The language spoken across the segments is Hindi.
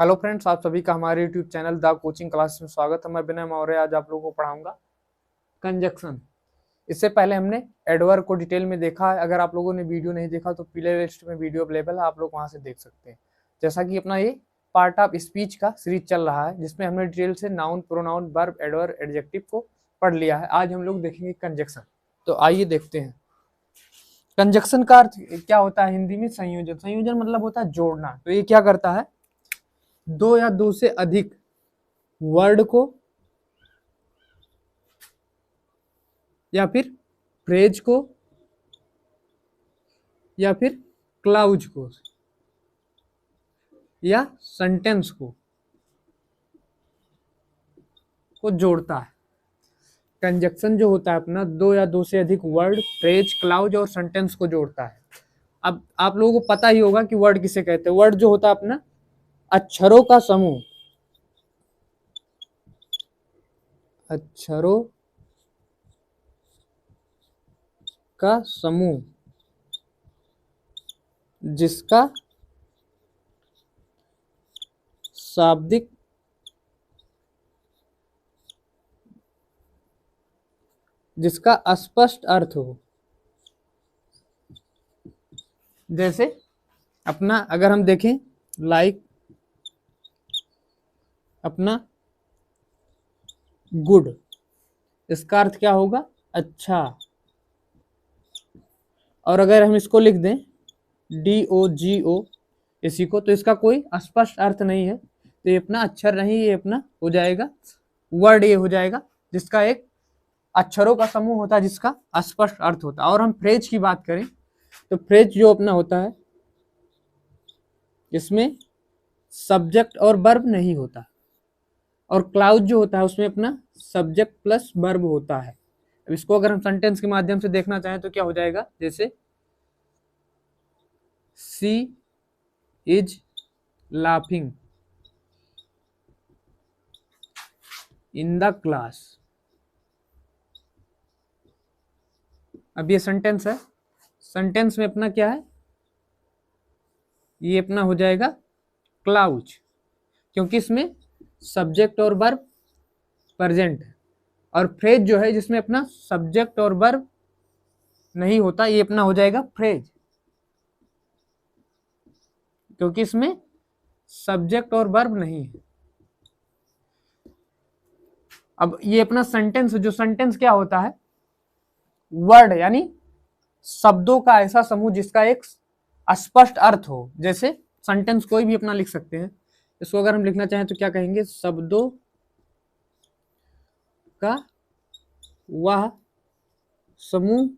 हेलो फ्रेंड्स, आप सभी का हमारे YouTube channel the coaching class में स्वागत है। मैं विनय मौर्य आज आप लोगों को पढ़ाऊंगा कंजक्शन। इससे पहले हमने एडवर्ब को डिटेल में देखा है। अगर आप लोगों ने वीडियो नहीं देखा तो प्ले लिस्ट में वीडियो अवेलेबल है, आप लोग वहां से देख सकते हैं। जैसा कि अपना ये पार्ट ऑफ स्पीच का सीरीज चल रहा है जिसमें हमने डिटेल से noun, pronoun, verb, adverb, adjective को पढ़ लिया है। आज हम लोग देखेंगे कंजक्शन। तो आइए देखते हैं कंजक्शन का अर्थ क्या होता है। हिंदी में संयोजन। संयोजन मतलब होता है जोड़ना। तो ये क्या करता है, दो या दो से अधिक वर्ड को या फिर फ्रेज को या फिर क्लाउज को या सेंटेंस को जोड़ता है। कंजक्शन जो होता है अपना दो या दो से अधिक वर्ड, फ्रेज, क्लाउज और सेंटेंस को जोड़ता है। अब आप लोगों को पता ही होगा कि वर्ड किसे कहते हैं। वर्ड जो होता है अपना अक्षरों का समूह, अक्षरों का समूह जिसका शाब्दिक जिसका स्पष्ट अर्थ हो। जैसे अपना अगर हम देखें लाइक अपना गुड, इसका अर्थ क्या होगा, अच्छा। और अगर हम इसको लिख दें DOGO इसी को, तो इसका कोई स्पष्ट अर्थ नहीं है। तो ये अपना अक्षर नहीं, ये अपना हो जाएगा वर्ड, ये हो जाएगा जिसका एक अक्षरों का समूह होता है जिसका स्पष्ट अर्थ होता है। और हम फ्रेज की बात करें तो फ्रेज जो अपना होता है इसमें सब्जेक्ट और वर्ब नहीं होता। और क्लाउज जो होता है उसमें अपना सब्जेक्ट प्लस वर्ब होता है। अब इसको अगर हम सेंटेंस के माध्यम से देखना चाहें तो क्या हो जाएगा, जैसे she is laughing in the class. अब ये सेंटेंस है। सेंटेंस में अपना क्या है, ये अपना हो जाएगा क्लाउज, क्योंकि इसमें सब्जेक्ट और वर्ब प्रेजेंट है। और फ्रेज जो है जिसमें अपना सब्जेक्ट और वर्ब नहीं होता, ये अपना हो जाएगा फ्रेज, क्योंकि इसमें सब्जेक्ट और वर्ब नहीं है। अब ये अपना सेंटेंस, जो सेंटेंस क्या होता है, वर्ड यानी शब्दों का ऐसा समूह जिसका एक स्पष्ट अर्थ हो। जैसे सेंटेंस कोई भी अपना लिख सकते हैं। इसको अगर हम लिखना चाहें तो क्या कहेंगे, शब्दों का वह समूह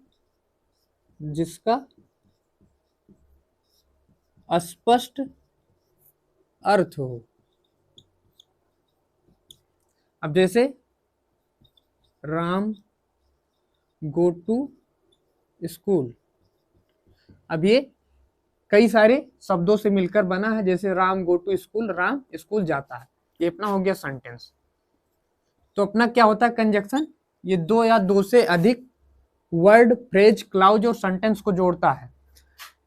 जिसका स्पष्ट अर्थ हो। अब जैसे राम गो टू स्कूल, अब ये कई सारे शब्दों से मिलकर बना है। जैसे Ram go to school, Ram school जाता है, ये अपना हो गया सेंटेंस। तो अपना क्या होता है कंजक्शन, ये दो या दो से अधिक वर्ड, फ्रेज, क्लाउज और सेंटेंस को जोड़ता है।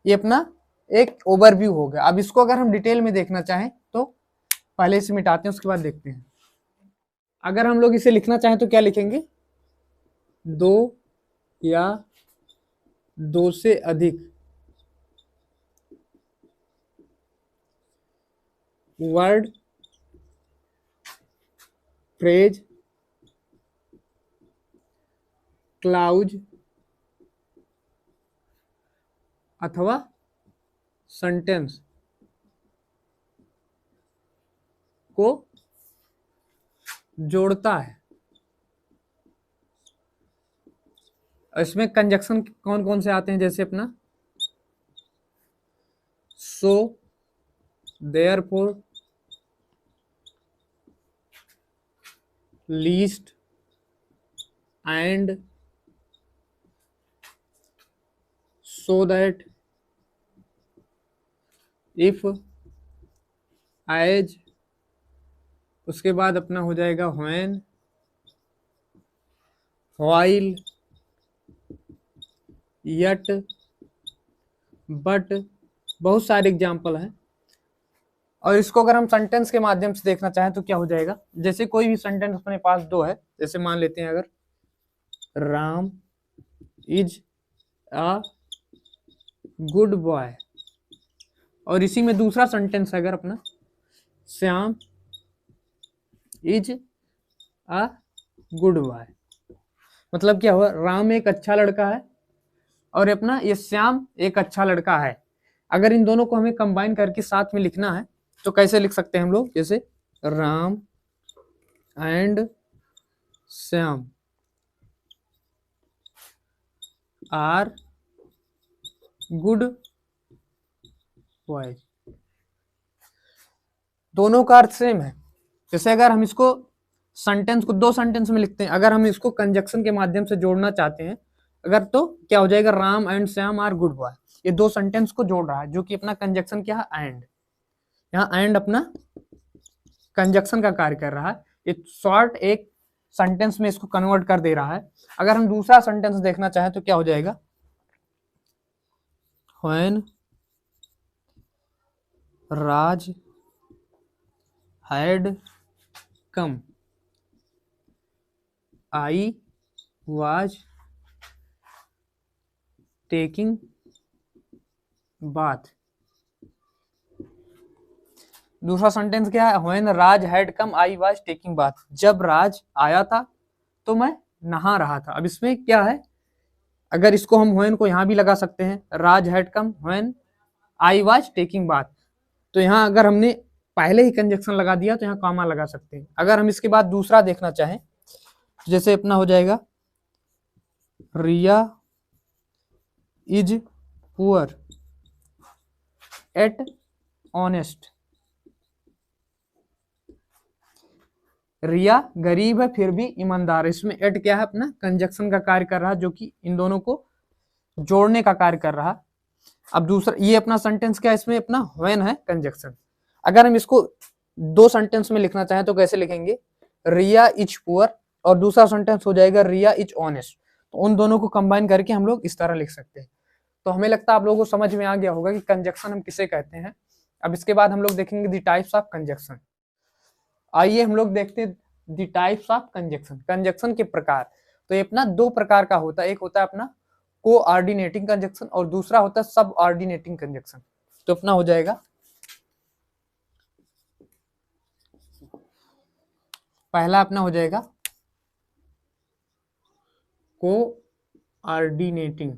ये अपना एक ओवरव्यू हो गया। अब इसको अगर हम डिटेल में देखना चाहें तो पहले इसे मिटाते हैं, उसके बाद देखते हैं। अगर हम लोग इसे लिखना चाहें तो क्या लिखेंगे, दो या दो से अधिक वर्ड, फ्रेज, क्लाउज अथवा सेंटेंस को जोड़ता है। इसमें कंजक्शन कौन कौन से आते हैं, जैसे अपना so, therefore, least and, so that, if, as, उसके बाद अपना हो जाएगा व्हेन, व्हाइल, यट, बट, बहुत सारे एग्जाम्पल हैं। और इसको अगर हम सेंटेंस के माध्यम से देखना चाहें तो क्या हो जाएगा, जैसे कोई भी सेंटेंस अपने पास दो है, जैसे मान लेते हैं अगर Ram is a good boy, और इसी में दूसरा सेंटेंस है अगर अपना Shyam is a good boy, मतलब क्या हुआ, राम एक अच्छा लड़का है और अपना ये श्याम एक अच्छा लड़का है। अगर इन दोनों को हमें कंबाइन करके साथ में लिखना है तो कैसे लिख सकते हैं हम लोग, जैसे Ram and Shyam are good boys, दोनों का अर्थ सेम है। जैसे अगर हम इसको सेंटेंस को दो सेंटेंस में लिखते हैं, अगर हम इसको कंजक्शन के माध्यम से जोड़ना चाहते हैं अगर, तो क्या हो जाएगा, Ram and Shyam are good boy, ये दो सेंटेंस को जोड़ रहा है जो कि अपना कंजक्शन क्या है, एंड, यहाँ एंड अपना कंजक्शन का कार्य कर रहा है, ये शॉर्ट एक सेंटेंस में इसको कन्वर्ट कर दे रहा है। अगर हम दूसरा सेंटेंस देखना चाहें तो क्या हो जाएगा, when Raj had come I was taking bath, दूसरा सेंटेंस क्या है, when Raj had come I was taking bath, जब राज आया था तो मैं नहा रहा था। अब इसमें क्या है, अगर इसको हम व्हेन को यहां भी लगा सकते हैं, Raj had come when I was taking bath, तो यहाँ अगर हमने पहले ही कंजक्शन लगा दिया तो यहाँ कॉमा लगा सकते हैं। अगर हम इसके बाद दूसरा देखना चाहें जैसे अपना हो जाएगा रिया इज पुअर एट ऑनेस्ट, रिया गरीब है फिर भी ईमानदार, इसमें एट क्या है, अपना कंजक्शन का कार्य कर रहा है जो कि इन दोनों को जोड़ने का कार्य कर रहा है। अब दूसरा ये अपना सेंटेंस क्या है, इसमें अपना व्हेन है कंजक्शन। अगर हम इसको दो सेंटेंस में लिखना चाहें तो कैसे लिखेंगे, रिया इज पुअर और दूसरा सेंटेंस हो जाएगा रिया इज ऑनेस्ट, तो उन दोनों को कंबाइन करके हम लोग इस तरह लिख सकते हैं। तो हमें लगता है आप लोगों को समझ में आ गया होगा कि कंजक्शन हम किसे कहते हैं। अब इसके बाद हम लोग देखेंगे द टाइप्स ऑफ कंजक्शन। आइए हम लोग देखते हैं the types of conjunction, conjunction के प्रकार। तो ये अपना दो प्रकार का होता है, एक होता है अपना कोऑर्डिनेटिंग कंजक्शन और दूसरा होता है सब ऑर्डिनेटिंग कंजक्शन। तो अपना हो जाएगा पहला अपना हो जाएगा कोऑर्डिनेटिंग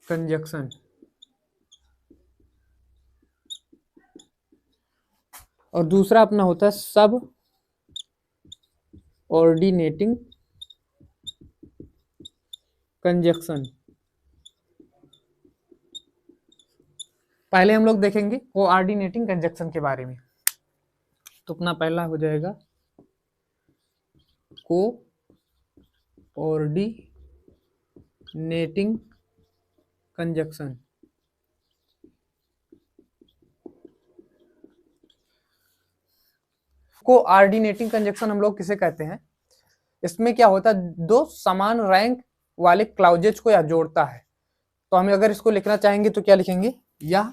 कंजक्शन, और दूसरा अपना होता है सब ऑर्डिनेटिंग कंजक्शन। पहले हम लोग देखेंगे कोऑर्डिनेटिंग कंजक्शन के बारे में। तो अपना पहला हो जाएगा कोऑर्डिनेटिंग कंजक्शन। कोऑर्डिनेटिंग कंजक्शन हम लोग किसे कहते हैं, इसमें क्या होता है, दो समान रैंक वाले क्लाउजेज को या जोड़ता है। तो हम अगर इसको लिखना चाहेंगे तो क्या लिखेंगे, या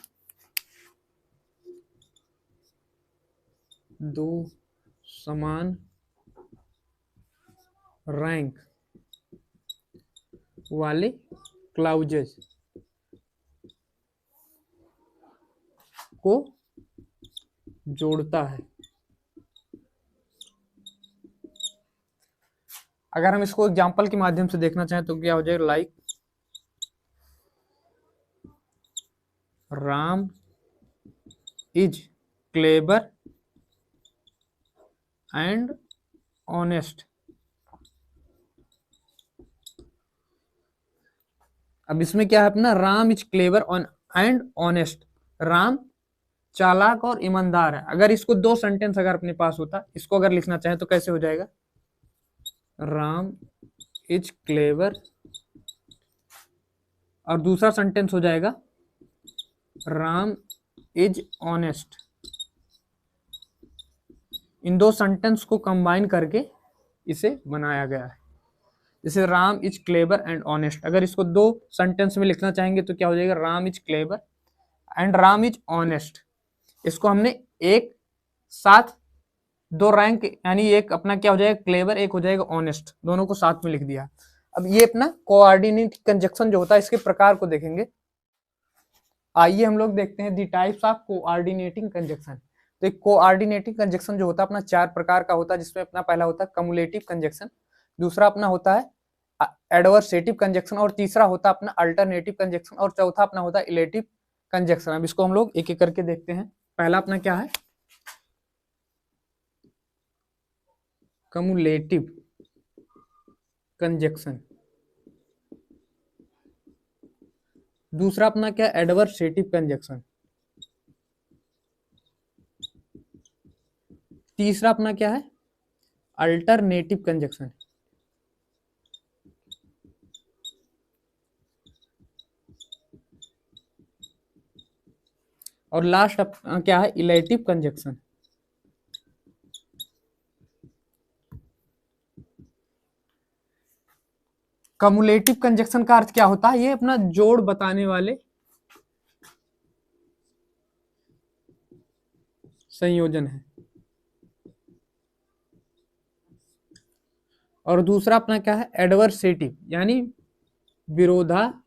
दो समान रैंक वाले क्लाउजेज को जोड़ता है। अगर हम इसको एग्जांपल के माध्यम से देखना चाहें तो क्या हो जाएगा, like Ram is clever and honest. अब इसमें क्या है अपना, Ram is clever and honest, Ram चालाक और ईमानदार है। अगर इसको दो सेंटेंस अगर अपने पास होता, इसको अगर लिखना चाहें तो कैसे हो जाएगा, राम इज क्लेवर और दूसरा सेंटेंस हो जाएगा राम इज ऑनेस्ट। इन दो सेंटेंस को कंबाइन करके इसे बनाया गया है, जैसे Ram is clever and honest. अगर इसको दो सेंटेंस में लिखना चाहेंगे तो क्या हो जाएगा, Ram is clever and Ram is honest. इसको हमने एक साथ दो रैंक यानी एक अपना क्या हो जाएगा क्लेवर, एक हो जाएगा ऑनेस्ट, दोनों को साथ में लिख दिया। अब ये अपना कोऑर्डिनेट कंजक्शन जो होता है इसके प्रकार को देखेंगे। आइए हम लोग देखते हैं the types of coordinating conjunction. तो एक कोऑर्डिनेटिंग कंजक्शन जो होता है अपना चार प्रकार का होता है, जिसमें अपना पहला होता है कम्युलेटिव कंजक्शन, दूसरा अपना होता है एडवर्सेटिव कंजक्शन, और तीसरा होता है अपना अल्टरनेटिव कंजक्शन, और चौथा अपना होता है इलेटिव कंजक्शन। अब इसको हम लोग एक एक करके देखते हैं। पहला अपना क्या है कम्युलेटिव कंजक्शन, दूसरा अपना क्या एडवर्सेटिव कंजक्शन, तीसरा अपना क्या है अल्टरनेटिव कंजक्शन, और लास्ट क्या है इलेटिव कंजक्शन। कम्युलेटिव कंजक्शन का अर्थ क्या होता है, ये अपना जोड़ बताने वाले संयोजन है। और दूसरा अपना क्या है एडवर्सेटिव यानी विरोधाभास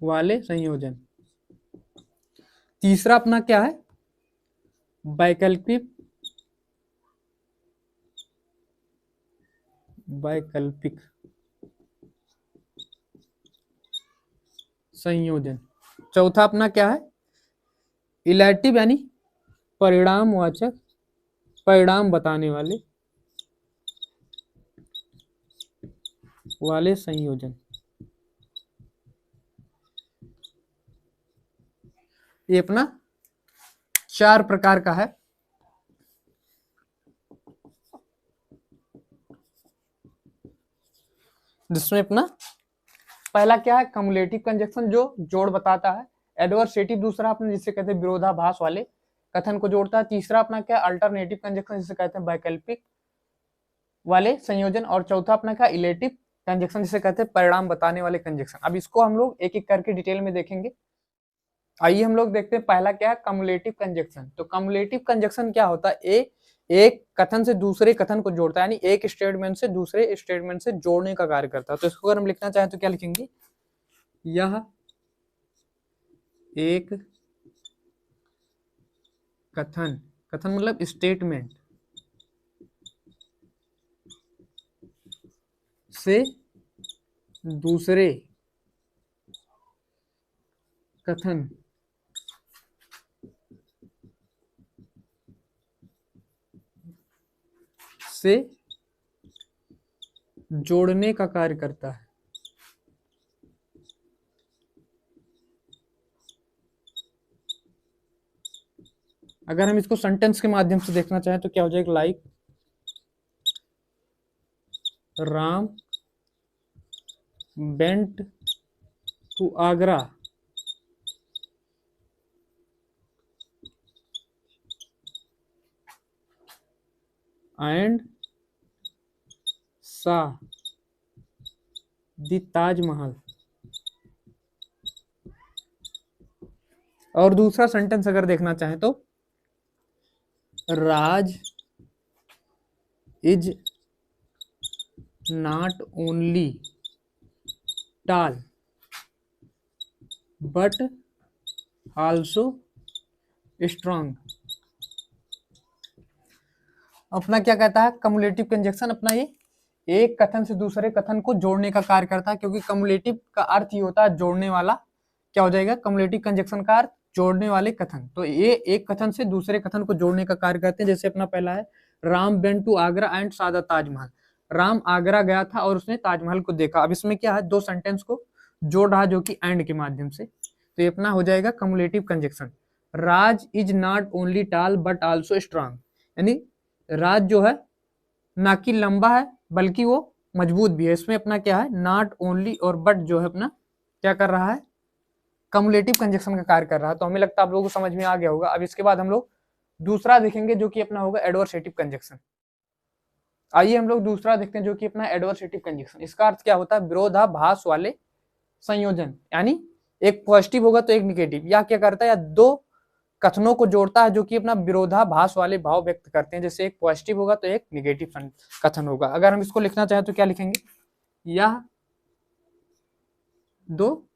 वाले संयोजन। तीसरा अपना क्या है वैकल्पिक संयोजन। चौथा अपना क्या है इलेटिव यानी परिणामवाचक, परिणाम बताने वाले संयोजन। ये अपना चार प्रकार का है। जिसमें अपना पहला क्या है कम्युलेटिव कंजक्शन जो जोड़ बताता है, एडवर्सेटिव दूसरा अपने जिसे कहते हैं विरोधाभास वाले कथन को जोड़ता है, तीसरा अपना क्या अल्टरनेटिव कंजक्शन जिसे कहते हैं वैकल्पिक वाले संयोजन, और चौथा अपना क्या इलेटिव कंजक्शन जिसे कहते हैं परिणाम बताने वाले कंजक्शन। अब इसको हम लोग एक एक करके डिटेल में देखेंगे। आइए हम लोग देखते हैं पहला क्या है कम्युलेटिव कंजक्शन। तो कम्युलेटिव कंजक्शन क्या होता है एक कथन से दूसरे कथन को जोड़ता है, यानी एक स्टेटमेंट से दूसरे स्टेटमेंट से जोड़ने का कार्य करता है। तो इसको अगर हम लिखना चाहें तो क्या लिखेंगे, यह एक कथन, कथन मतलब स्टेटमेंट से दूसरे कथन से जोड़ने का कार्य करता है। अगर हम इसको सेंटेंस के माध्यम से देखना चाहें तो क्या हो जाएगा, like Ram went to Agra and saw the Taj Mahal. और दूसरा सेंटेंस अगर देखना चाहें तो Raj is not only tall but also strong। अपना क्या कहता है कम्युलेटिव कंजक्शन अपना ये एक कथन से दूसरे कथन को जोड़ने का कार्य करता है, क्योंकि कम्युलेटिव का अर्थ ही होता है जोड़ने वाला। क्या हो जाएगा कम्युलेटिव कंजक्शन का अर्थ जोड़ने वाले कथन। तो ये एक कथन से दूसरे कथन को जोड़ने का कार्य करते हैं। जैसे अपना पहला है Ram went to Agra and saw the Taj Mahal, Ram Agra गया था और उसने ताजमहल को देखा। अब इसमें क्या है दो सेंटेंस को जोड़ रहा जो कि एंड के माध्यम से, तो ये अपना हो जाएगा cumulative conjunction. Raj is not only टाल बट आल्सो स्ट्रांग, यानी राज जो है ना कि लंबा है बल्कि वो मजबूत भी है। इसमें अपना क्या है नॉट ओनली और बट जो है अपना क्या कर रहा है कम्युलेटिव कंजक्शन का कार्य कर रहा है। तो हमें लगता है आप लोगों को समझ में आ गया होगा। अब इसके बाद हम लोग दूसरा देखेंगे जो कि अपना होगा एडवर्सेटिव कंजक्शन। आइए हम लोग दूसरा देखते हैं जो कि अपना एडवर्सेटिव कंजक्शन। इसका अर्थ क्या होता है? विरोधाभास वाले संयोजन, यानी एक पॉजिटिव होगा तो एक निगेटिव। या क्या करता है? या दो कथनों को जोड़ता है जो कि अपना विरोधाभास वाले भाव व्यक्त करते हैं। जैसे एक पॉजिटिव होगा तो एक निगेटिव कथन होगा। अगर हम इसको लिखना चाहें तो क्या लिखेंगे? यह दो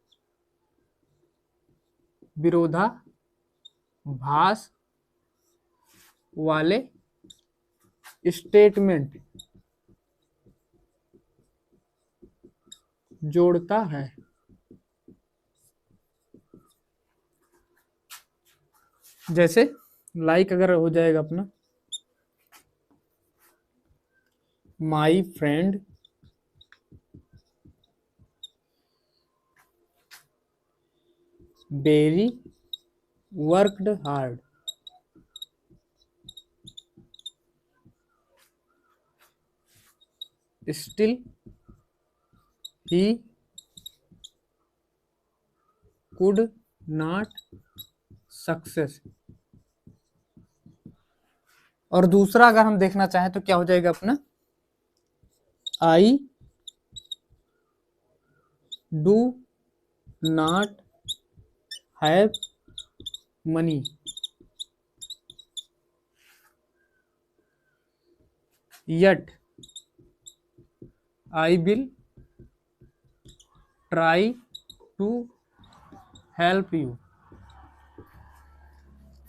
विरोधाभास वाले स्टेटमेंट जोड़ता है। जैसे लाइक अगर हो जाएगा अपना my friend very worked hard, still he could not success. और दूसरा अगर हम देखना चाहें तो क्या हो जाएगा अपना I do not have money, yet I will try to help you।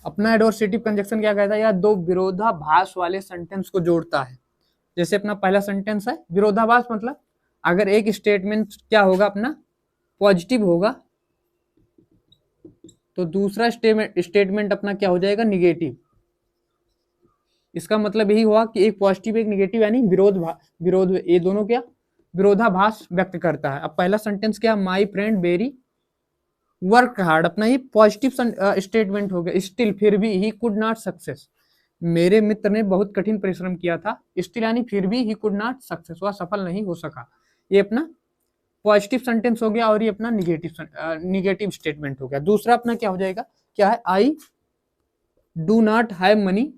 अपना एडवर्सेटिव कंजक्शन क्या कहता है? या दो विरोधाभास वाले सेंटेंस को जोड़ता है। जैसे अपना पहला सेंटेंस है विरोधाभास, मतलब अगर एक स्टेटमेंट क्या होगा अपना पॉजिटिव होगा तो दूसरा स्टेटमेंट अपना क्या हो जाएगा? निगेटिव। इसका मतलब यही हुआ कि एक पॉजिटिव एक निगेटिव, यानी विरोध ये दोनों क्या विरोधाभास व्यक्त करता है। अब पहला सेंटेंस क्या? My friend very work hard, अपना ही पॉजिटिव स्टेटमेंट हो गया। स्टिल फिर भी ही कुड नॉट सक्सेस, मेरे मित्र ने बहुत कठिन परिश्रम किया था। स्टिल यानी फिर भी ही कुड नॉट सक्सेस, वह सफल नहीं हो सका। ये अपना पॉजिटिव सेंटेंस हो गया और ये अपना निगेटिव स्टेटमेंट हो गया। दूसरा अपना क्या हो जाएगा? क्या है? I do not have money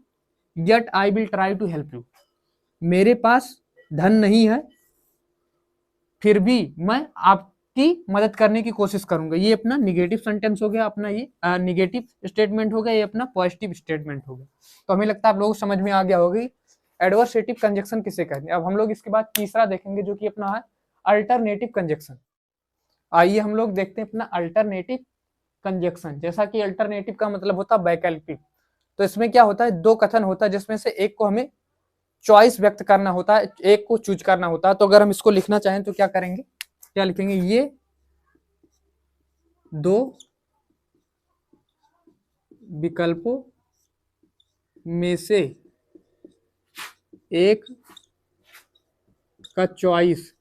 yet I will try to help you, मेरे पास धन नहीं है फिर भी मैं आपकी मदद करने की कोशिश करूंगा। ये अपना निगेटिव सेंटेंस हो गया, अपना ये निगेटिव स्टेटमेंट हो गया, ये अपना पॉजिटिव स्टेटमेंट हो गया। तो हमें लगता है आप लोगों को समझ में आ गया होगी एडवर्सेटिव कंजक्शन किसे कहते हैं। अब हम लोग इसके बाद तीसरा देखेंगे जो कि अपना है अल्टरनेटिव कंजक्शन। आइए हम लोग देखते हैं अपना अल्टरनेटिव कंजक्शन। जैसा कि अल्टरनेटिव का मतलब होता है वैकल्पिक, तो इसमें क्या होता है? दो कथन होता है जिसमें से एक को हमें चॉइस व्यक्त करना होता है, एक को चूज करना होता है। तो अगर हम इसको लिखना चाहें तो क्या करेंगे? क्या लिखेंगे? ये दो विकल्पों में से एक का चॉइस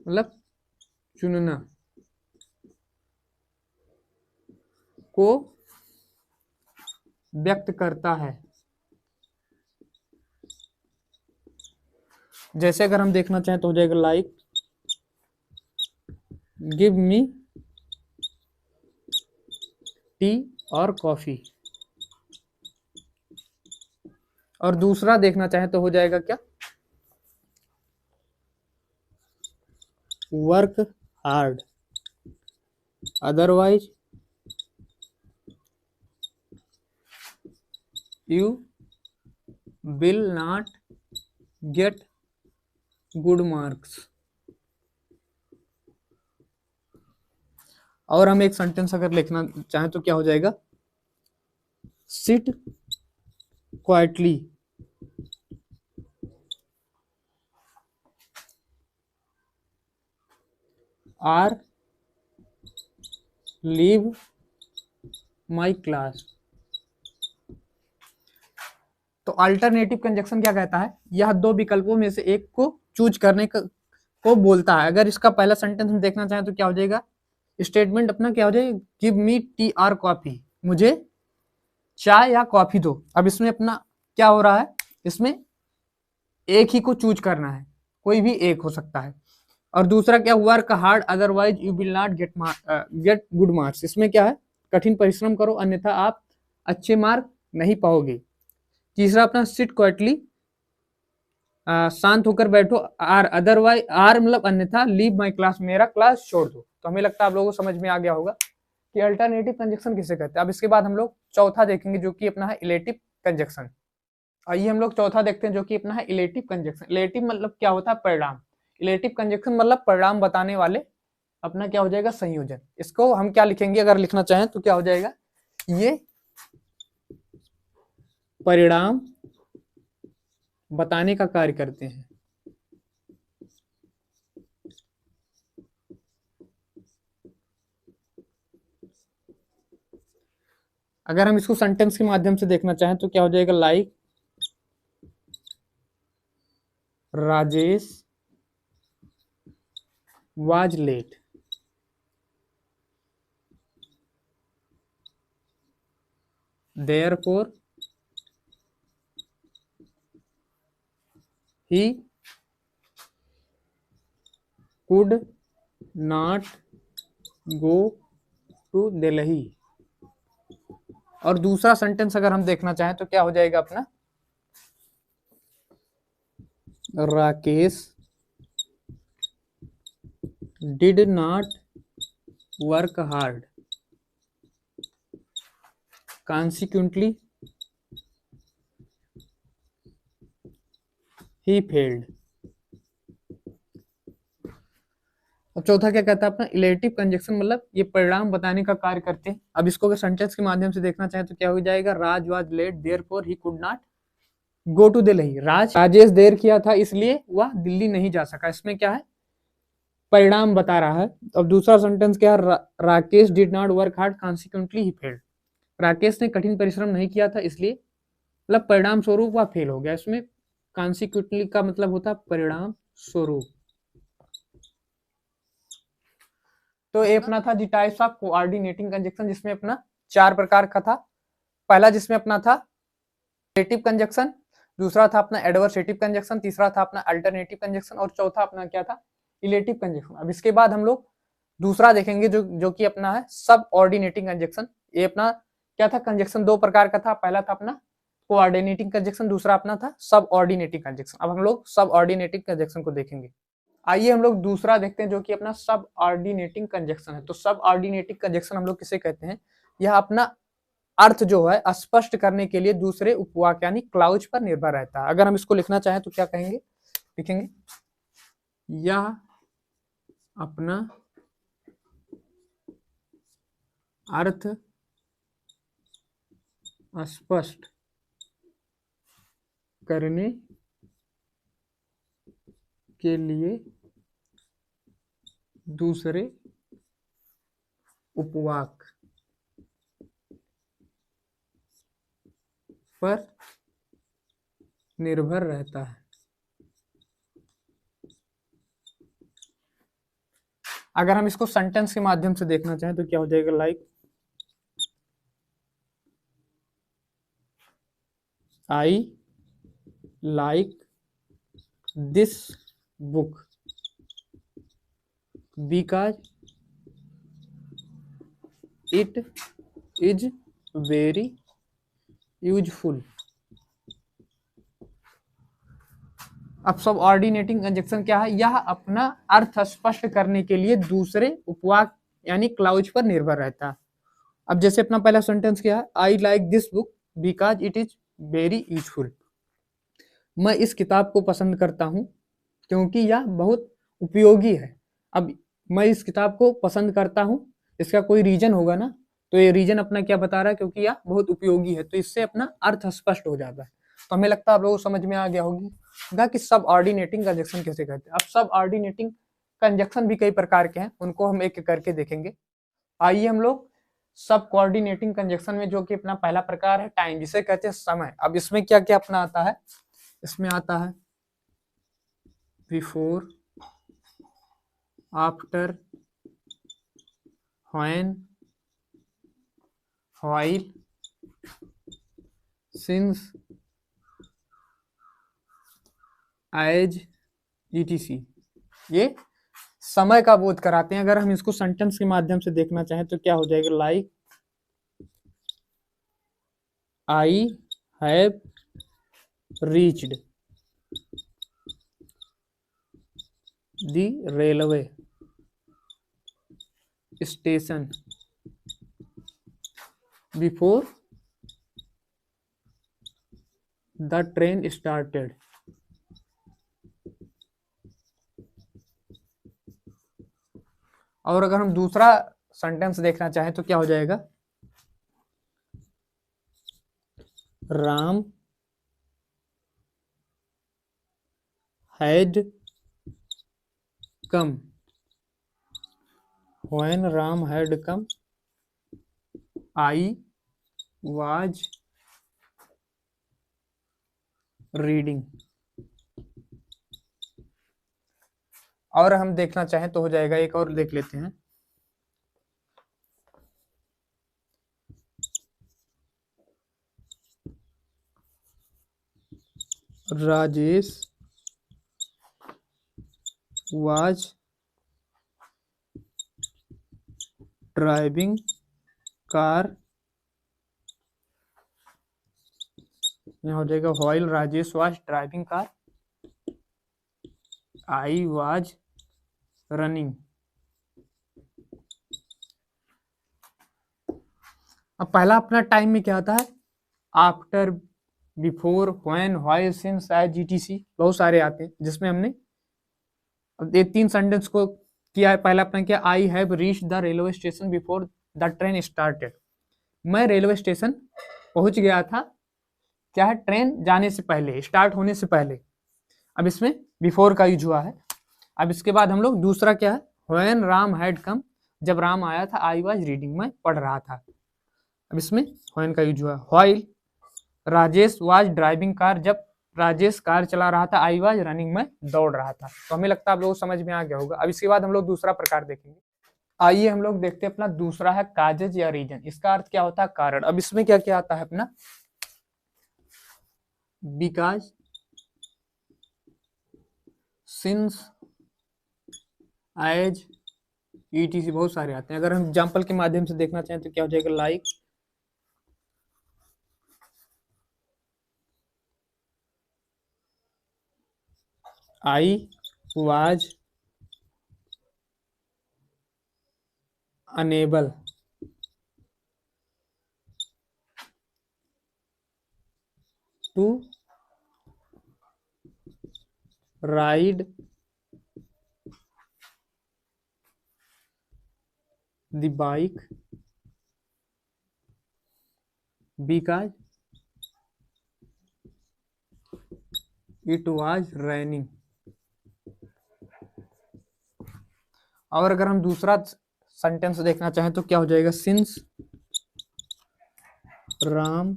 मतलब चुनना को व्यक्त करता है। जैसे अगर हम देखना चाहें तो हो जाएगा लाइक गिव मी टी और कॉफी। और दूसरा देखना चाहें तो हो जाएगा क्या? Work hard otherwise you will not get good marks. और हम एक सेंटेंस अगर लिखना चाहें तो क्या हो जाएगा? Sit quietly or leave my class. तो अल्टरनेटिव कंजक्शन क्या कहता है? यह दो विकल्पों में से एक को चूज करने को बोलता है। अगर इसका पहला सेंटेंस हम देखना चाहें तो क्या हो जाएगा? स्टेटमेंट अपना क्या हो जाएगा? गिव मी टी और कॉफी, मुझे चाय या कॉफी दो। अब इसमें अपना क्या हो रहा है? इसमें एक ही को चूज करना है, कोई भी एक हो सकता है। और दूसरा क्या? Work hard otherwise you will not get good marks. इसमें क्या है? कठिन परिश्रम करो अन्यथा आप अच्छे मार्क नहीं पाओगे। तीसरा अपना सिट क्वाइटली शांत होकर बैठो, आर अदरवाइज, आर मतलब अन्यथा, लीव माई क्लास, मेरा क्लास छोड़ दो। तो हमें लगता है आप लोगों को समझ में आ गया होगा कि अल्टरनेटिव कंजक्शन किसे कहते हैं। अब इसके बाद हम लोग चौथा देखेंगे जो कि अपना है इलेटिव कंजक्शन। आइए हम लोग चौथा देखते हैं जो कि अपना है इलेटिव कंजक्शन। इलेटिव मतलब क्या होता है, परिणाम। इलेटिव कंजक्शन मतलब परिणाम बताने वाले अपना क्या हो जाएगा, संयोजन। इसको हम क्या लिखेंगे, अगर लिखना चाहें तो क्या हो जाएगा, ये परिणाम बताने का कार्य करते हैं। अगर हम इसको सेंटेंस के माध्यम से देखना चाहें तो क्या हो जाएगा, like Rajesh was late, therefore he could not go to Delhi। और दूसरा सेंटेंस अगर हम देखना चाहें तो क्या हो जाएगा अपना, Rakesh did not work hard, consequently he failed। अब चौथा क्या कहता है अपना, इलेटिव कंजक्शन मतलब ये परिणाम बताने का कार्य करते हैं। अब इसको अगर सेंटेंस के माध्यम से देखना चाहें तो क्या हो जाएगा, Raj was late therefore he could not go to Delhi. Rajesh देर किया था इसलिए वह दिल्ली नहीं जा सका। इसमें क्या है, परिणाम बता रहा है। अब दूसरा सेंटेंस क्या है, Rakesh did not work hard consequently he failed. Rakesh ने कठिन परिश्रम नहीं किया था इसलिए, मतलब परिणाम स्वरूप वह फेल हो गया। इसमें कॉन्सिक्वेंटली का मतलब होता है परिणाम स्वरूप। तो ये अपना था the types of coordinating conjunction, जिसमें अपना 4 प्रकार का था। पहला जिसमें अपना था रिलेटिव कंजक्शन, दूसरा था अपना एडवर्सेटिव कंजक्शन, तीसरा था अपना अल्टरनेटिव कंजक्शन और चौथा अपना क्या था, इलेटिव कंजक्शन। अब इसके बाद हम लोग दूसरा देखेंगे जो कि अपना है सब ऑर्डिनेटिंग कंजक्शन। ये अपना क्या था, कंजक्शन 2 प्रकार का था। पहला था अपना कोऑर्डिनेटिंग कंजक्शन, दूसरा अपना था सब ऑर्डिनेटिंग कंजक्शन। अब हम लोग सब ऑर्डिनेटिंग कंजक्शन को देखेंगे। आइए हम लोग दूसरा देखते हैं जो कि अपना सब ऑर्डिनेटिंग कंजक्शन है। तो सब ऑर्डिनेटिंग कंजक्शन हम लोग किसे कहते हैं, यह अपना अर्थ जो है स्पष्ट करने के लिए दूसरे उपवाक्य यानी क्लाउज पर निर्भर रहता है। अगर हम इसको लिखना चाहें तो क्या कहेंगे, लिखेंगे यह अपना अर्थ स्पष्ट करने के लिए दूसरे उपवाक्य पर निर्भर रहता है। अगर हम इसको सेंटेंस के माध्यम से देखना चाहें तो क्या हो जाएगा, like I like this book because it is very useful. अब सब ऑर्डिनेटिंग कंजक्शन क्या है, यह अपना अर्थ स्पष्ट करने के लिए दूसरे उपवाक्य यानी क्लाउज पर निर्भर रहता है। अब जैसे अपना पहला सेंटेंस क्या है, I like this book because it is very useful. मैं इस किताब को पसंद करता हूं क्योंकि यह बहुत उपयोगी है। अब मैं इस किताब को पसंद करता हूं, इसका कोई रीजन होगा ना, तो ये रीजन अपना क्या बता रहा है, क्योंकि यह बहुत उपयोगी है। तो इससे अपना अर्थ स्पष्ट हो जाता है। तो हमें लगता है आप लोगों को समझ में आ गया होगा कि सब ऑर्डिनेटिंग कंजक्शन कैसे कहते हैं। अब सब ऑर्डिनेटिंग कंजक्शन भी कई प्रकार के हैं, उनको हम एक एक करके देखेंगे। आइए हम लोग सब कोऑर्डिनेटिंग कंजक्शन में जो कि अपना पहला प्रकार है टाइम, जिसे कहते हैं समय। अब इसमें क्या क्या अपना आता है, इसमें आता है before, after, when, while, since, as, ETC. ये समय का बोध कराते हैं। अगर हम इसको सेंटेंस के माध्यम से देखना चाहें तो क्या हो जाएगा, like I have reached the railway station before the train started. और अगर हम दूसरा सेंटेंस देखना चाहें तो क्या हो जाएगा, Ram had come when Ram had come I was reading. और हम देखना चाहें तो हो जाएगा, एक और देख लेते हैं, राजेश वाज ड्राइविंग कार, यहाँ हो जाएगा while Rajesh was driving car I was running. अब पहला अपना टाइम में क्या आता है, after, before, when, while, since, as, ETC, बहुत सारे आते हैं, जिसमें हमने अब ये 3 सेंटेंस को किया है। पहला अपना क्या, I have reached the railway station before the train started, मैं रेलवे स्टेशन पहुंच गया था, क्या है, ट्रेन जाने से पहले, स्टार्ट होने से पहले। अब इसमें बिफोर का यूज हुआ है। अब इसके बाद हम लोग दूसरा क्या है, व्हेन राम हैड कम, जब राम आया था, आई वाज रीडिंग, मैं पढ़ रहा था। अब इसमें व्हेन का यूज हुआ। While Rajesh was driving car, जब राजेश कार चला रहा था, आई वाज रनिंग, मैं दौड़ रहा था। तो हमें लगता है आप लोगों को समझ में आ गया होगा। अब इसके बाद हम लोग दूसरा प्रकार देखेंगे। आइए हम लोग देखते हैं अपना दूसरा है काजेज या रीजन। इसका अर्थ क्या होता है, कारण। अब इसमें क्या क्या आता है अपना, बिकॉज, सिंस, एज, ईटीसी, बहुत सारे आते हैं। अगर हम एग्जाम्पल के माध्यम से देखना चाहें तो क्या हो जाएगा, like I was unable to ride the bike because it was raining. और अगर हम दूसरा सेंटेंस देखना चाहें तो क्या हो जाएगा, since Ram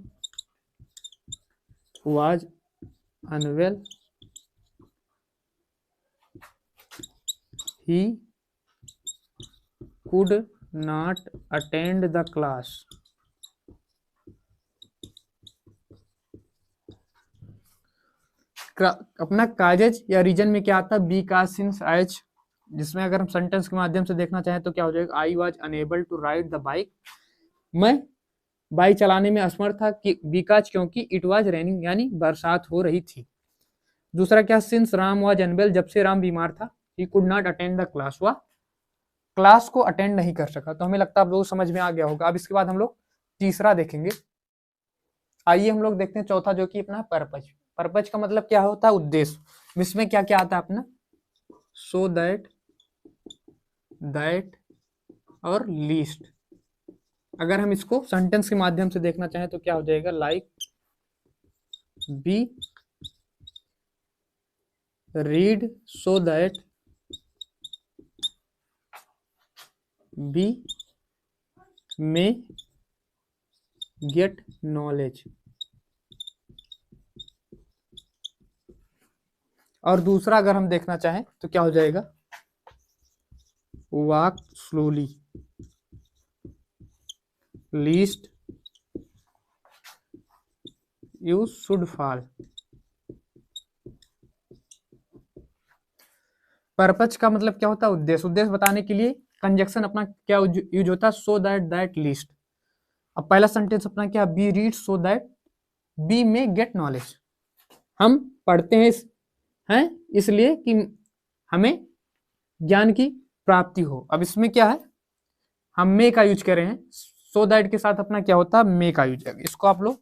was unwell he could not attend the class. अपना काजेज या रीजन में क्या आता है, बी का, सिंस, एज, जिसमें अगर हम सेंटेंस के माध्यम से देखना चाहें तो क्या हो जाएगा, I was unable to ride the bike, मैं बाइक चलाने में असमर्थ था, कि बिकॉज, क्योंकि, इट वाज रेनिंग, यानी बरसात हो रही थी। दूसरा क्या, सिंस राम वाज अनवेल, जब से राम बीमार था, ही could not attend the class, वह क्लास को अटेंड नहीं कर सका। तो हमें लगता है आप लोगों को समझ में आ गया होगा। अब इसके बाद हम लोग तीसरा देखेंगे। आइए हम लोग देखते हैं चौथा, जो कि अपना पर्पज। पर्पज का मतलब क्या होता है, उद्देश्य। इसमें क्या क्या आता है अपना, सो दैट, दैट और लीस्ट। अगर हम इसको सेंटेंस के माध्यम से देखना चाहें तो क्या हो जाएगा, like we read so that we may get knowledge. और दूसरा अगर हम देखना चाहें तो क्या हो जाएगा, walk slowly, least you should fall. Purpose का मतलब क्या होता है, उद्देश्य। उद्देश्य बताने के लिए कंजक्शन अपना क्या यूज होता है, सो दैट, दैट, लीस्ट। अब पहला सेंटेंस अपना क्या, we read so that we may get knowledge, हम पढ़ते हैं इसलिए कि हमें ज्ञान की प्राप्ति हो। अब इसमें क्या है, हम मे का यूज कर रहे हैं, सो दैट के साथ अपना क्या होता है, मे का यूज है। इसको आप लोग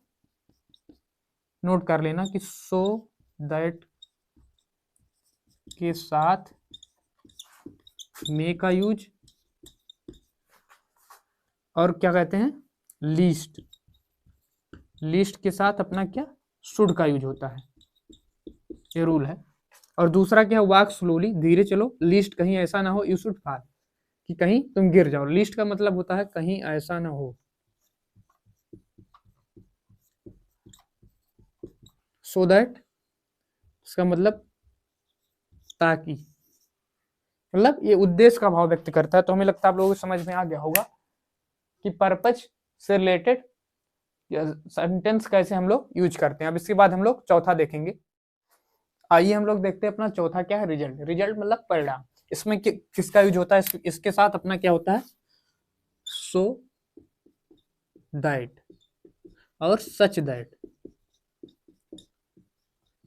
नोट कर लेना कि सो दैट के साथ मे का यूज, और क्या कहते हैं, लीस्ट, लीस्ट के साथ अपना क्या, शुड का यूज होता है, ये रूल है। और दूसरा क्या है, वॉक स्लोली, धीरे चलो, लीस्ट कहीं ऐसा ना हो यू शुड फॉल, कि कहीं तुम गिर जाओ। लीस्ट का मतलब होता है कहीं ऐसा ना हो। सो दैट, इसका मतलब ताकि, मतलब ये उद्देश्य का भाव व्यक्त करता है। तो हमें लगता है आप लोगों को समझ में आ गया होगा कि पर्पज से रिलेटेड सेंटेंस कैसे हम लोग यूज करते हैं। अब इसके बाद हम लोग चौथा देखेंगे। आइए हम लोग देखते हैं अपना चौथा क्या है, रिजल्ट। रिजल्ट मतलब परिणाम। इसमें किसका यूज होता है, इसके साथ अपना क्या होता है, सो दैट और सच दैट,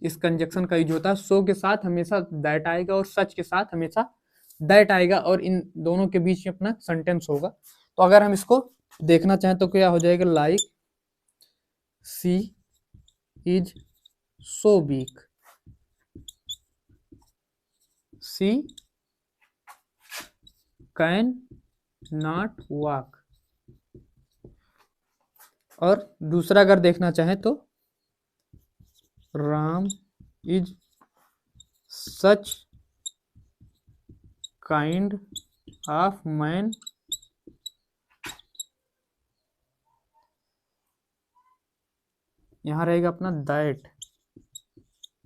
इस कंजक्शन का यूज होता है। सो के साथ हमेशा दैट आएगा और सच के साथ हमेशा दैट आएगा, और इन दोनों के बीच में अपना सेंटेंस होगा। तो अगर हम इसको देखना चाहें तो क्या हो जाएगा, like she is so weak, she can not walk. और दूसरा अगर देखना चाहें तो Ram is such kind of man, यहां रहेगा अपना दैट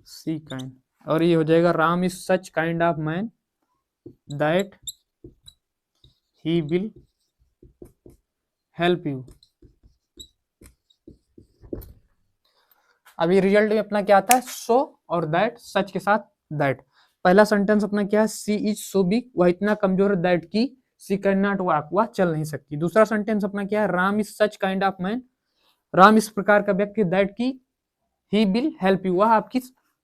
सी काइंड, और ये हो जाएगा Ram is such kind of man that he will help you. अभी रिजल्ट में अपना क्या आता है, सो और दैट, सच के साथ दैट। पहला सेंटेंस अपना क्या है, सी इज सो बिग, वह इतना कमजोर है दैट की सी कैन नॉट वॉक, वह चल नहीं सकती। दूसरा सेंटेंस अपना क्या है, Ram is such kind of man, Ram इस प्रकार का व्यक्ति दैट की ही विल हेल्प यू, वह आपकी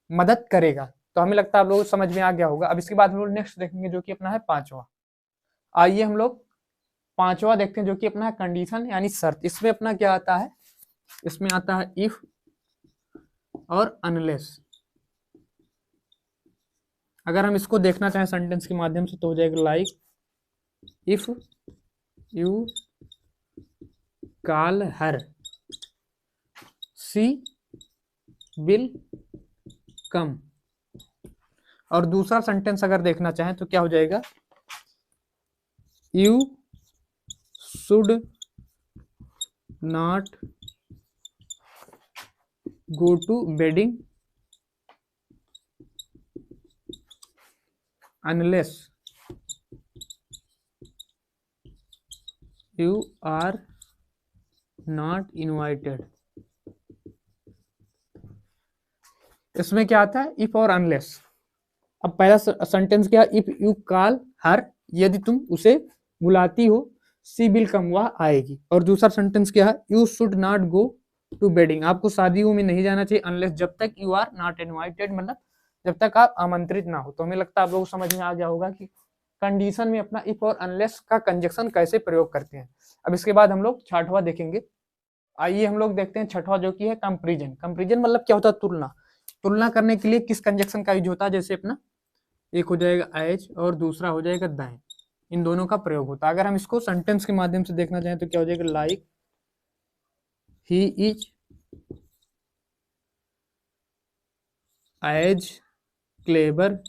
मदद करेगा। तो हमें लगता है आप लोगों को समझ में आ गया होगा। अब इसके बाद हम लोग नेक्स्ट देखेंगे जो कि अपना है पांचवा। आइए हम लोग पांचवा देखते हैं जो कि अपना है कंडीशन यानी शर्त। इसमें अपना क्या आता है, इसमें आता है इफ और अनलेस। अगर हम इसको देखना चाहें सेंटेंस के माध्यम से तो हो जाएगा like if you call her she will come. और दूसरा सेंटेंस अगर देखना चाहें तो क्या हो जाएगा, you should not go to wedding unless you are not invited. इसमें क्या आता है, इफ और अनलेस। अब पहला सेंटेंस क्या, इफ यू कॉल हर, यदि तुम उसे बुलाती हो, सी विल कम, वह आएगी। और दूसरा सेंटेंस क्या है, you should not go to wedding, आपको शादियों में नहीं जाना चाहिए अनलेस, जब तक यू आर नॉट इनवाइटेड, मतलब जब तक आप आमंत्रित ना हो। तो हमें लगता है आप लोगों को समझ में आ गया होगा कि कंडीशन में अपना इफ और अनलेस का कंजक्शन कैसे प्रयोग करते हैं। अब इसके बाद हम लोग छठवां देखेंगे। आइए हम लोग देखते हैं छठवां जो कि है कंपैरिजन। कंपैरिजन मतलब क्या होता है, तुलना। तुलना करने के लिए किस कंजक्शन का यूज होता है, जैसे अपना एक हो जाएगा एज और दूसरा हो जाएगा दाएं, इन दोनों का प्रयोग होता है। अगर हम इसको सेंटेंस के माध्यम से देखना चाहें तो क्या हो जाएगा, like he is as clever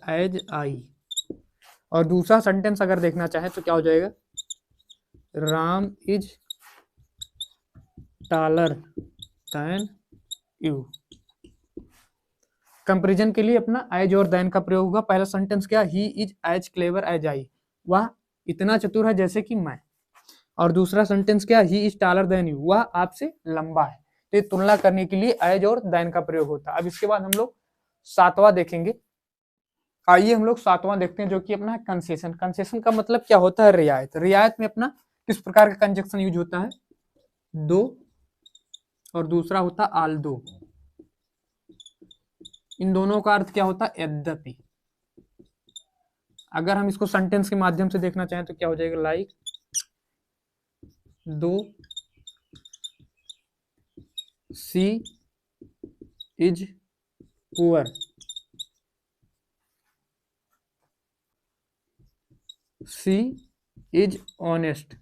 as I. और दूसरा सेंटेंस अगर देखना चाहें तो क्या हो जाएगा, Ram is taller than you। Comparison के लिए अपना एज और देन का प्रयोग होगा। पहला सेंटेंस क्या, he is as clever as I, वह इतना चतुर है जैसे कि मैं। और दूसरा सेंटेंस क्या, he is taller than you, वह आपसे लंबा है। तो ये तुलना करने के लिए एज और देन का प्रयोग होता है। अब इसके बाद हम लोग सातवां देखेंगे। आइए हम लोग सातवां देखते हैं जो कि अपना है कंसेशन। कंसेशन का मतलब क्या होता है, रियायत। रियायत में अपना किस प्रकार का कंजक्शन यूज होता है, दो और दूसरा होता आल दो। इन दोनों का अर्थ क्या होता है? यद्यपि। अगर हम इसको सेंटेंस के माध्यम से देखना चाहें तो क्या हो जाएगा? Like though she is poor, she is honest.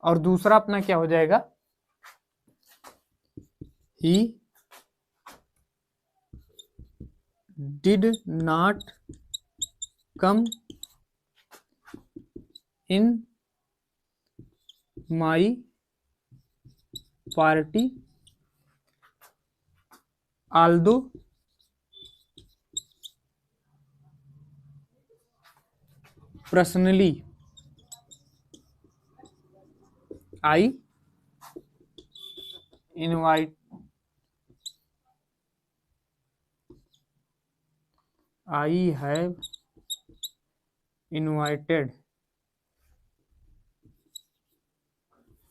और दूसरा अपना क्या हो जाएगा? He did not come in my party although personally I invite I have invited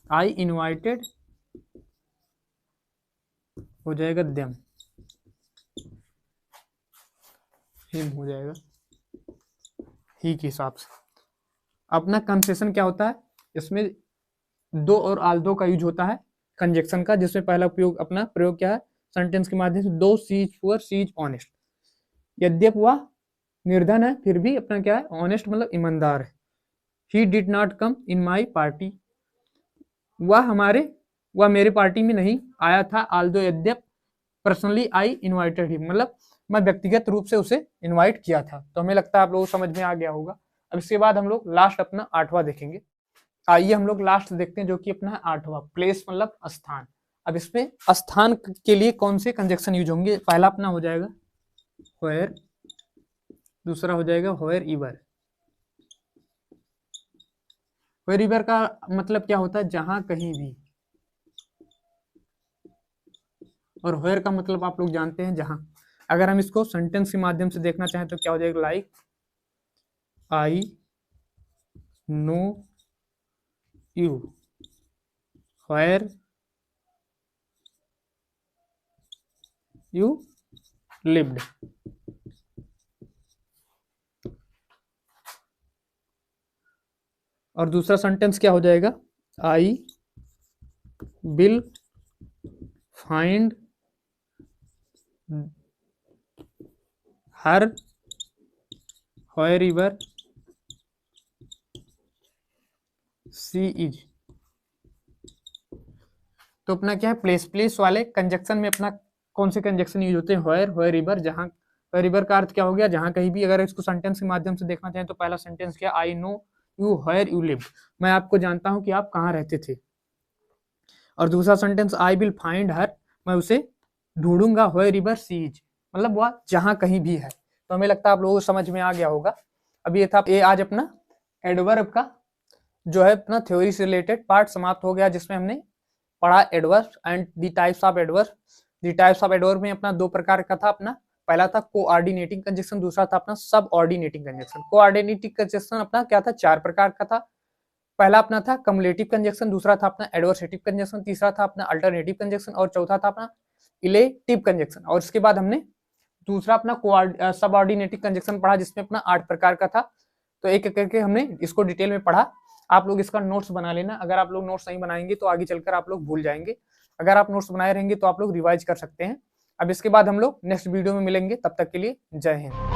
I invited हो जाएगा them, him हो जाएगा ही के हिसाब से। अपना कंसेशन क्या होता है? इसमें दो और आल्दो का यूज होता है कंजक्शन का, जिसमें पहला अपना प्रयोग क्या है? सेंटेंस के माध्यम से though she is poor she is honest. यद्यपि वह निर्धन है फिर भी अपना क्या है? ऑनेस्ट मतलब ईमानदार है। ही did not come in my party, वह मेरे पार्टी में नहीं आया था। आल्दो यद्यप पर्सनली आई इनवाइटेड ही, मतलब मैं व्यक्तिगत रूप से उसे इनवाइट किया था। तो हमें लगता है आप लोगों को समझ में आ गया होगा। अब इसके बाद हम लोग लास्ट अपना 8वां देखेंगे। आइए हम लोग लास्ट देखते हैं, जो कि अपना 8वां प्लेस मतलब स्थान। अब इसमें स्थान के लिए कौन से कंजक्शन यूज होंगे? पहला अपना हो जाएगा व्हेयर, दूसरा हो जाएगा व्हेयर एवर। व्हेयर एवर का मतलब क्या होता है? जहां कहीं भी। और व्हेयर का मतलब आप लोग जानते हैं जहां। अगर हम इसको सेंटेंस के माध्यम से देखना चाहें तो क्या हो जाएगा? Like I know you where you lived. और दूसरा सेंटेंस क्या हो जाएगा? I will find her where ever see is. तो अपना क्या है? प्लेस वाले कंजक्शन में अपना कौन से कंजक्शन यूज होते हैं? Where ever. जहां व्हेयर एवर का अर्थ क्या हो गया? जहां कहीं भी। अगर इसको सेंटेंस के माध्यम से देखना चाहें तो पहला सेंटेंस क्या? I know you where you live, मैं आपको जानता हूं कि आप कहाँ रहते थे। और दूसरा sentence I will find her, मैं उसे ढूंढूंगा व्हेयर एवर सी इज, मतलब वह जहां कहीं भी है। तो हमें लगता है आप लोगों को समझ में आ गया होगा। अब ये था आज अपना एडवर्ब का जो है अपना थ्योरी से रिलेटेड पार्ट समाप्त हो गया, जिसमें हमने पढ़ा adverb and the types of adverb. The types of adverb में अपना दो प्रकार का था। अपना पहला था कोऑर्डिनेटिंग कंजक्शन, दूसरा था अपना सबऑर्डिनेटिंग कंजक्शन। कोऑर्डिनेटिंग कंजक्शन अपना क्या था? 4 प्रकार का था। पहला अपना था कम्युलेटिव कंजक्शन, दूसरा था अपना एडवर्सेटिव कंजक्शन, तीसरा था अपना अल्टरनेटिव कंजक्शन और चौथा था अपना इलेटिव कंजक्शन। और इसके बाद हमने दूसरा अपना सबऑर्डिनेटिव कंजक्शन पढ़ा, जिसमें अपना 8 प्रकार का था। तो एक एक करके हमने इसको डिटेल में पढ़ा। आप लोग इसका नोट्स बना लेना। अगर आप लोग नोट्स नहीं बनाएंगे तो आगे चलकर आप लोग भूल जाएंगे। अगर आप नोट्स बनाए रहेंगे तो आप लोग रिवाइज कर सकते हैं। अब इसके बाद हम लोग नेक्स्ट वीडियो में मिलेंगे, तब तक के लिए जय हिंद।